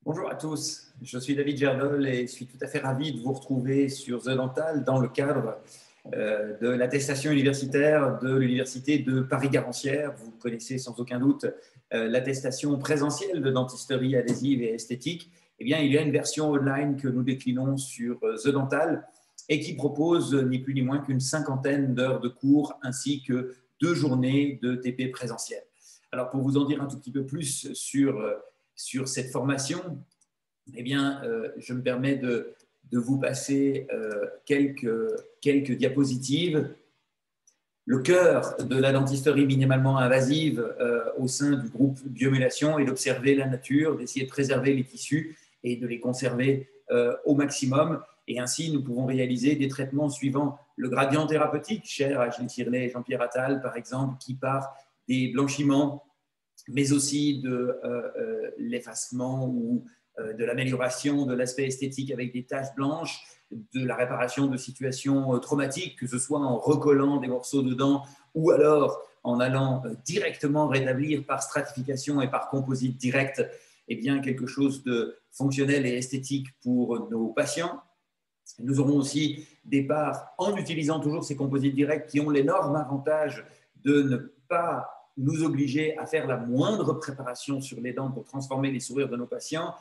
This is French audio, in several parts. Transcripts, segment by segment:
Bonjour à tous, je suis David Gerdol et je suis tout à fait ravi de vous retrouver sur The Dental dans le cadre de l'attestation universitaire de l'Université de Paris-Garancière. Vous connaissez sans aucun doute l'attestation présentielle de dentisterie adhésive et esthétique. Eh bien, il y a une version online que nous déclinons sur The Dental et qui propose ni plus ni moins qu'une cinquantaine d'heures de cours ainsi que 2 journées de TP présentiel. Alors, pour vous en dire un tout petit peu plus sur cette formation, eh bien, je me permets de vous passer quelques diapositives. Le cœur de la dentisterie minimalement invasive au sein du groupe biomélation est d'observer la nature, d'essayer de préserver les tissus et de les conserver au maximum. Et ainsi, nous pouvons réaliser des traitements suivant le gradient thérapeutique, cher à Gilles Tirlet et Jean-Pierre Attal, par exemple, qui part des blanchiments, mais aussi de l'effacement ou de l'amélioration de l'aspect esthétique avec des taches blanches, de la réparation de situations traumatiques, que ce soit en recollant des morceaux de dents ou alors en allant directement rétablir par stratification et par composite direct quelque chose de fonctionnel et esthétique pour nos patients. Nous aurons aussi des parts en utilisant toujours ces composites directs qui ont l'énorme avantage de ne pas nous obliger à faire la moindre préparation sur les dents pour transformer les sourires de nos patients.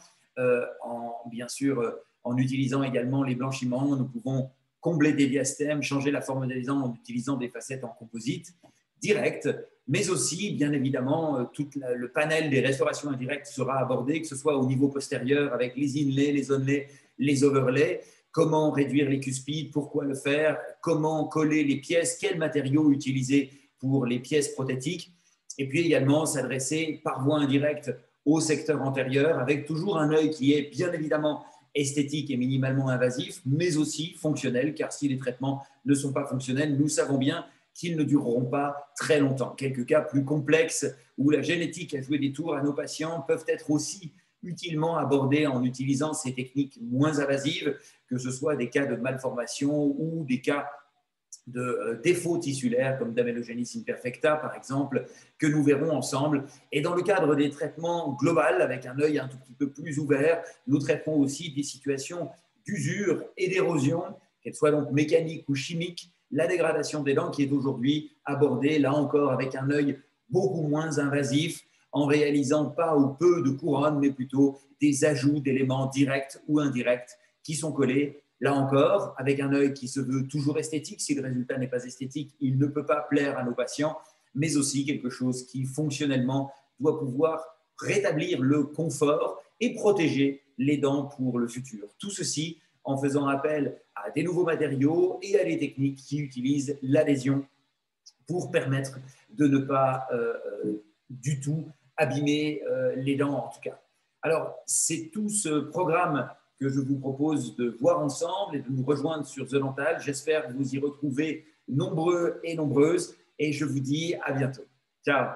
Bien sûr, en utilisant également les blanchiments, nous pouvons combler des diastèmes, changer la forme des dents en utilisant des facettes en composite direct, mais aussi, bien évidemment, tout le panel des restaurations indirectes sera abordé, que ce soit au niveau postérieur avec les inlays, les onlays, les overlays, comment réduire les cuspides, pourquoi le faire, comment coller les pièces, quels matériaux utiliser pour les pièces prothétiques, et puis également s'adresser par voie indirecte au secteur antérieur, avec toujours un œil qui est bien évidemment esthétique et minimalement invasif, mais aussi fonctionnel, car si les traitements ne sont pas fonctionnels, nous savons bien qu'ils ne dureront pas très longtemps. Quelques cas plus complexes où la génétique a joué des tours à nos patients peuvent être aussi utilement abordés en utilisant ces techniques moins invasives, que ce soit des cas de malformation ou des cas de défauts tissulaires comme d'amélogénie imperfecta, par exemple, que nous verrons ensemble. Et dans le cadre des traitements globaux, avec un œil un tout petit peu plus ouvert, nous traiterons aussi des situations d'usure et d'érosion, qu'elles soient donc mécaniques ou chimiques, la dégradation des dents qui est aujourd'hui abordée, là encore, avec un œil beaucoup moins invasif, en réalisant pas ou peu de couronnes, mais plutôt des ajouts d'éléments directs ou indirects qui sont collés. Là encore, avec un œil qui se veut toujours esthétique, si le résultat n'est pas esthétique, il ne peut pas plaire à nos patients, mais aussi quelque chose qui fonctionnellement doit pouvoir rétablir le confort et protéger les dents pour le futur. Tout ceci en faisant appel à des nouveaux matériaux et à des techniques qui utilisent l'adhésion pour permettre de ne pas du tout abîmer les dents en tout cas. Alors, c'est tout ce programme que je vous propose de voir ensemble et de nous rejoindre sur The Dental. J'espère vous y retrouver nombreux et nombreuses et je vous dis à bientôt. Ciao.